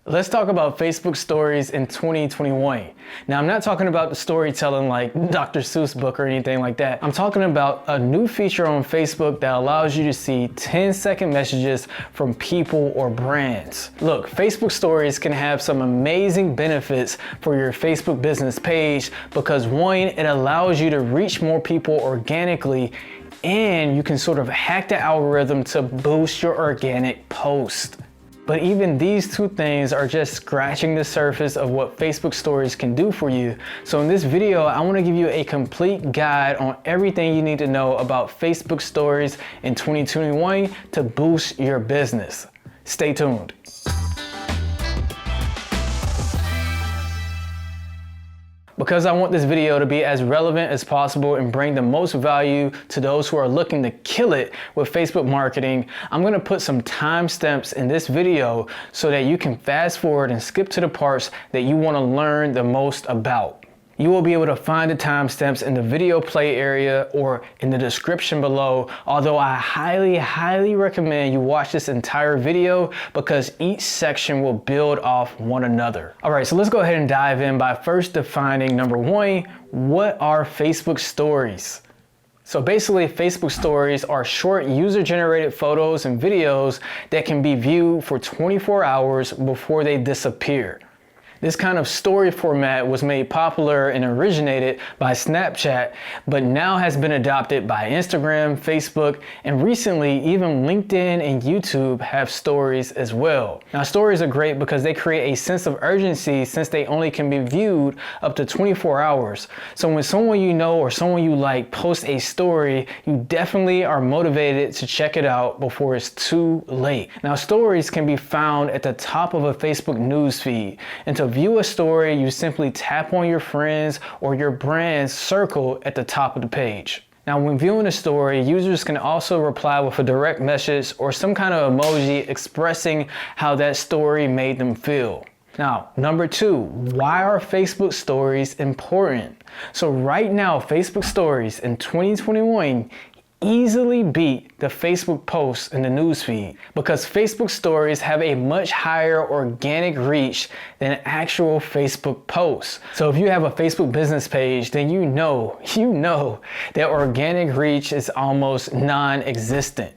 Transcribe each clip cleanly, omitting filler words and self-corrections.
Let's talk about Facebook stories in 2021. Now, I'm not talking about the storytelling like Dr. Seuss book or anything like that. I'm talking about a new feature on Facebook that allows you to see 10-second messages from people or brands. Look, Facebook stories can have some amazing benefits for your Facebook business page because one, it allows you to reach more people organically, and you can sort of hack the algorithm to boost your organic post. But even these two things are just scratching the surface of what Facebook stories can do for you. So in this video, I want to give you a complete guide on everything you need to know about Facebook stories in 2021 to boost your business. Stay tuned. Because I want this video to be as relevant as possible and bring the most value to those who are looking to kill it with Facebook marketing, I'm going to put some timestamps in this video so that you can fast forward and skip to the parts that you want to learn the most about. You will be able to find the timestamps in the video play area or in the description below, although I highly recommend you watch this entire video because each section will build off one another. All right, so let's go ahead and dive in by first defining, number one, what are Facebook stories? So basically, Facebook stories are short user-generated photos and videos that can be viewed for 24 hours before they disappear. This kind of story format was made popular and originated by Snapchat, but now has been adopted by Instagram, Facebook, and recently even LinkedIn and YouTube have stories as well. Now, stories are great because they create a sense of urgency since they only can be viewed up to 24 hours. So when someone you know or someone you like posts a story, you definitely are motivated to check it out before it's too late. Now, stories can be found at the top of a Facebook news feed, and to view a story, you simply tap on your friends or your brand's circle at the top of the page. Now, when viewing a story, users can also reply with a direct message or some kind of emoji expressing how that story made them feel. Now, number two, why are Facebook stories important? So right now, Facebook stories in 2021 easily beat the Facebook posts in the newsfeed because Facebook stories have a much higher organic reach than actual Facebook posts. So if you have a Facebook business page, then you know that organic reach is almost non-existent.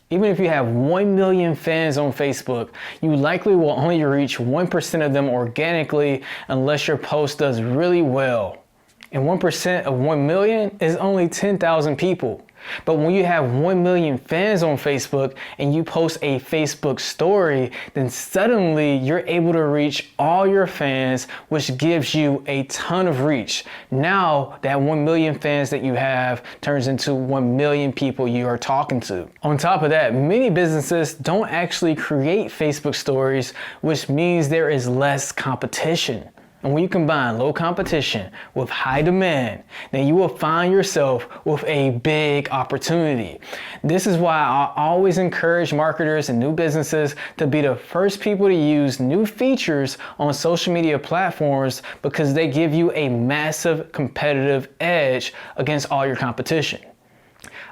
Even if you have 1 million fans on Facebook, you likely will only reach 1% of them organically unless your post does really well. And 1% of 1 million is only 10,000 people. But when you have 1 million fans on Facebook and you post a Facebook story, then suddenly you're able to reach all your fans, which gives you a ton of reach. Now that 1 million fans that you have turns into 1 million people you are talking to. On top of that, many businesses don't actually create Facebook stories, which means there is less competition. And when you combine low competition with high demand, then you will find yourself with a big opportunity. This is why I always encourage marketers and new businesses to be the first people to use new features on social media platforms because they give you a massive competitive edge against all your competition.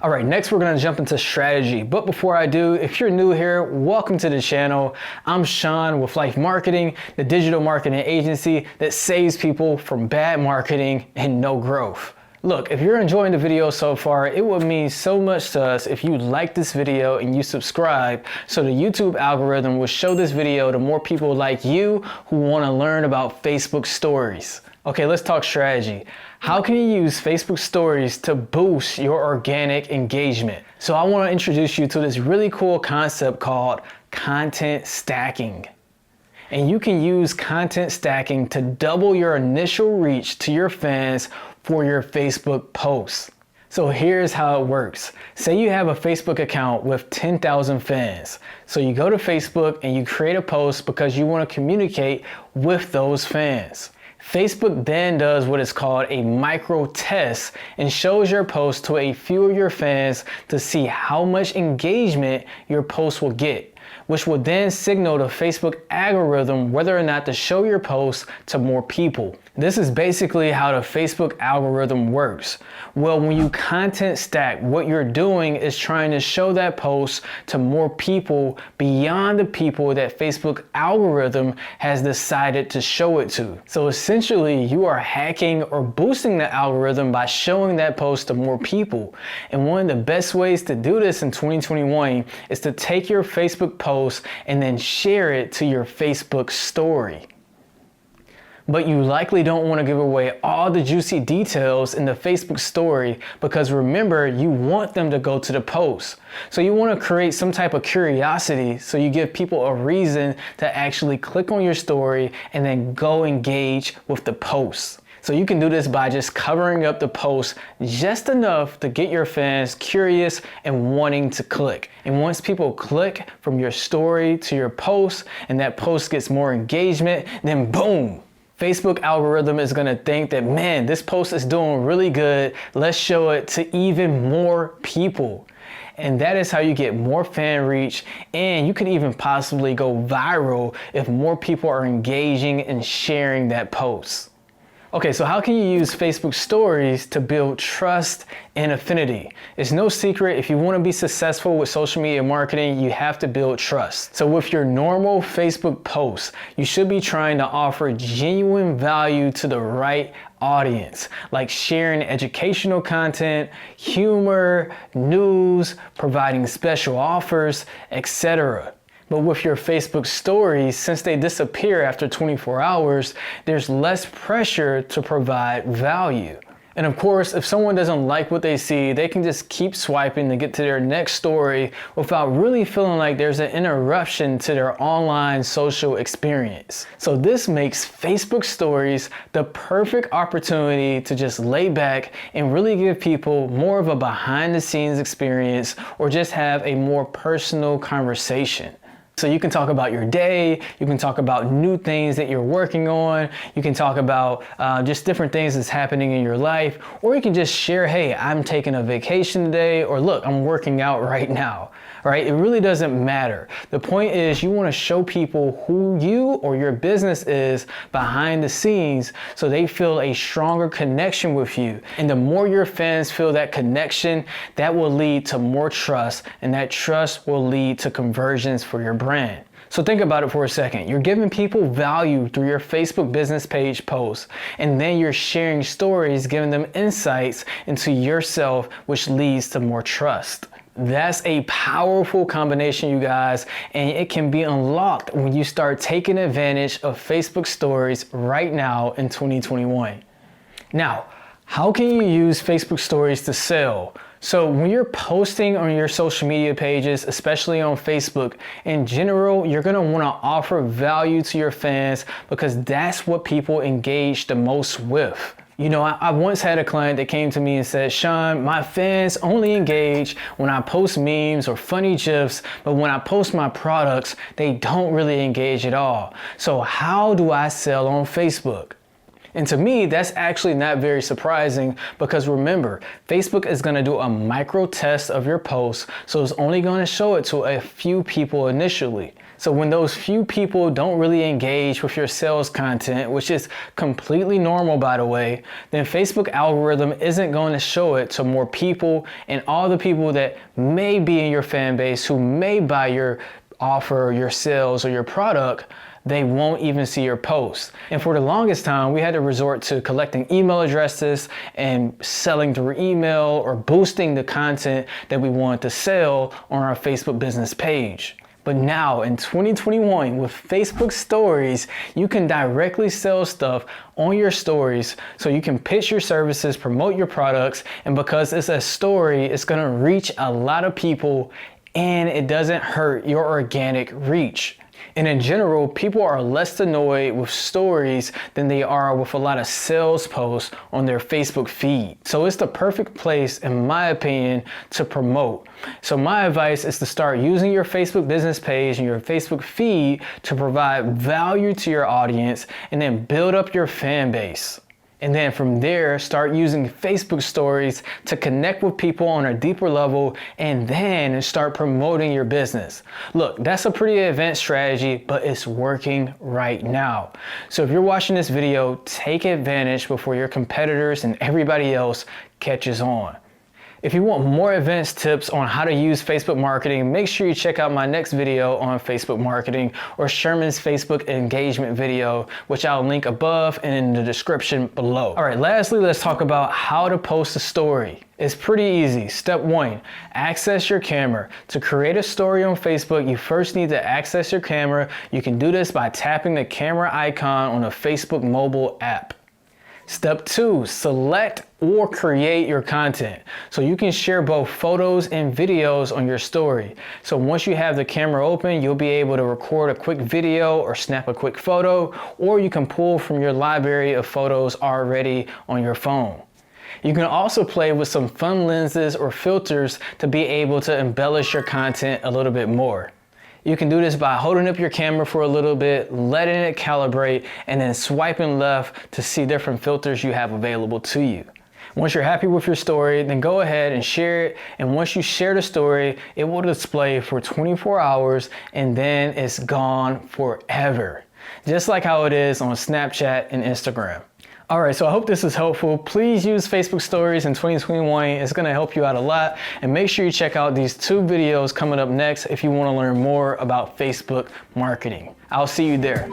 All right, next we're gonna jump into strategy. But before I do, if you're new here, welcome to the channel. I'm Sean with LYFE Marketing, the digital marketing agency that saves people from bad marketing and no growth. Look, if you're enjoying the video so far, it would mean so much to us if you like this video and you subscribe so the YouTube algorithm will show this video to more people like you who wanna learn about Facebook stories. Okay, let's talk strategy. How can you use Facebook stories to boost your organic engagement? So I want to introduce you to this really cool concept called content stacking. And you can use content stacking to double your initial reach to your fans for your Facebook posts. So here's how it works. Say you have a Facebook account with 10,000 fans. So you go to Facebook and you create a post because you want to communicate with those fans. Facebook then does what is called a micro test and shows your post to a few of your fans to see how much engagement your post will get. which will then signal the Facebook algorithm whether or not to show your post to more people. This is basically how the Facebook algorithm works. Well, when you content stack, what you're doing is trying to show that post to more people beyond the people that Facebook algorithm has decided to show it to. So essentially, you are hacking or boosting the algorithm by showing that post to more people. And one of the best ways to do this in 2021 is to take your Facebook post and then share it to your Facebook story. But you likely don't want to give away all the juicy details in the Facebook story because remember, you want them to go to the post. So you want to create some type of curiosity so you give people a reason to actually click on your story and then go engage with the post. So you can do this by just covering up the post just enough to get your fans curious and wanting to click. And once people click from your story to your post and that post gets more engagement, then boom, Facebook algorithm is gonna think that, man, this post is doing really good. Let's show it to even more people. And that is how you get more fan reach, and you can even possibly go viral if more people are engaging and sharing that post. Okay, so how can you use Facebook stories to build trust and affinity? It's no secret, if you want to be successful with social media marketing, you have to build trust. So with your normal Facebook posts, you should be trying to offer genuine value to the right audience, like sharing educational content, humor, news, providing special offers, etc. But with your Facebook stories, since they disappear after 24 hours, there's less pressure to provide value. And of course, if someone doesn't like what they see, they can just keep swiping to get to their next story without really feeling like there's an interruption to their online social experience. So this makes Facebook stories the perfect opportunity to just lay back and really give people more of a behind the scenes experience or just have a more personal conversation. So you can talk about your day, you can talk about new things that you're working on, you can talk about just different things that's happening in your life, or you can just share, hey, I'm taking a vacation today, or look, I'm working out right now, right? It really doesn't matter. The point is you want to show people who you or your business is behind the scenes so they feel a stronger connection with you. And the more your fans feel that connection, that will lead to more trust, and that trust will lead to conversions for your brand. So think about it for a second. You're giving people value through your Facebook business page posts, and then you're sharing stories, giving them insights into yourself, which leads to more trust. That's a powerful combination, you guys, and it can be unlocked when you start taking advantage of Facebook stories right now in 2021. Now, how can you use Facebook stories to sell? So when you're posting on your social media pages, especially on Facebook, in general, you're gonna wanna offer value to your fans because that's what people engage the most with. You know, I once had a client that came to me and said, Sean, my fans only engage when I post memes or funny GIFs, but when I post my products, they don't really engage at all. So how do I sell on Facebook? And to me, that's actually not very surprising because remember, Facebook is going to do a micro test of your post, so it's only going to show it to a few people initially. So when those few people don't really engage with your sales content, which is completely normal by the way, then Facebook algorithm isn't going to show it to more people, and all the people that may be in your fan base who may buy your offer, your sales, or your product, they won't even see your posts. And for the longest time, we had to resort to collecting email addresses and selling through email or boosting the content that we wanted to sell on our Facebook business page. But now in 2021, with Facebook stories, you can directly sell stuff on your stories so you can pitch your services, promote your products, and because it's a story, it's gonna reach a lot of people and it doesn't hurt your organic reach. And in general, people are less annoyed with stories than they are with a lot of sales posts on their Facebook feed. So it's the perfect place, in my opinion, to promote. So my advice is to start using your Facebook business page and your Facebook feed to provide value to your audience and then build up your fan base. And then from there, start using Facebook stories to connect with people on a deeper level and then start promoting your business. Look, that's a pretty advanced strategy, but it's working right now. So if you're watching this video, take advantage before your competitors and everybody else catches on. If you want more advanced tips on how to use Facebook marketing, make sure you check out my next video on Facebook marketing or Sherman's Facebook engagement video, which I'll link above and in the description below. All right, lastly, let's talk about how to post a story. It's pretty easy. Step 1, access your camera. To create a story on Facebook, you first need to access your camera. You can do this by tapping the camera icon on a Facebook mobile app. Step 2, select or create your content. So you can share both photos and videos on your story. So once you have the camera open, you'll be able to record a quick video or snap a quick photo, or you can pull from your library of photos already on your phone. You can also play with some fun lenses or filters to be able to embellish your content a little bit more. You can do this by holding up your camera for a little bit, letting it calibrate, and then swiping left to see different filters you have available to you. Once you're happy with your story, then go ahead and share it. And once you share the story, it will display for 24 hours and then it's gone forever. Just like how it is on Snapchat and Instagram. All right, so I hope this is helpful. Please use Facebook stories in 2021. It's gonna help you out a lot. And make sure you check out these 2 videos coming up next if you wanna learn more about Facebook marketing. I'll see you there.